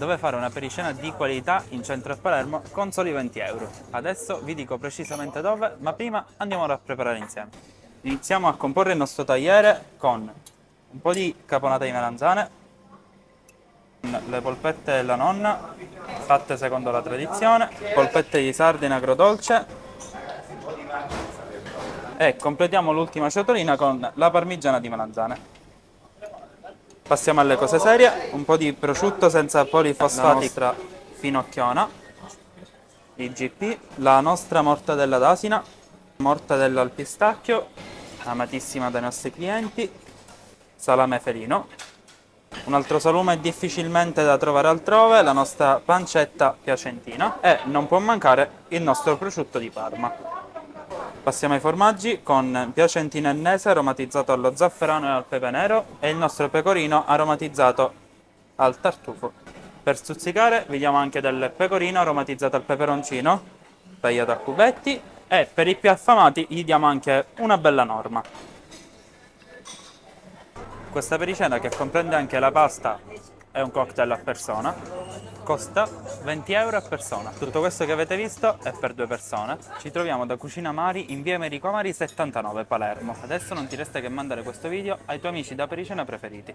dove fare una pericena di qualità in centro a Palermo con soli 20 euro. Adesso vi dico precisamente dove, ma prima andiamolo a preparare insieme. Iniziamo a comporre il nostro tagliere con un po' di caponata di melanzane, le polpette della nonna, fatte secondo la tradizione, polpette di sardine agrodolce e completiamo l'ultima ciotolina con la parmigiana di melanzane. Passiamo alle cose serie, un po' di prosciutto senza polifosfati, la nostra finocchiona, IGP, la nostra mortadella d'asina, mortadella al pistacchio, amatissima dai nostri clienti, salame felino. Un altro salume difficilmente da trovare altrove, la nostra pancetta piacentina e non può mancare il nostro prosciutto di Parma. Passiamo ai formaggi con piacentino ennese aromatizzato allo zafferano e al pepe nero e il nostro pecorino aromatizzato al tartufo. Per stuzzicare vi diamo anche del pecorino aromatizzato al peperoncino, tagliato a cubetti, e per i più affamati gli diamo anche una bella norma. Questa pericena, che comprende anche la pasta e un cocktail a persona, costa 20 euro a persona. Tutto questo che avete visto è per 2 persone. Ci troviamo da Cucina Mari in via Americo Mari 79, Palermo. Adesso non ti resta che mandare questo video ai tuoi amici da pericena preferiti.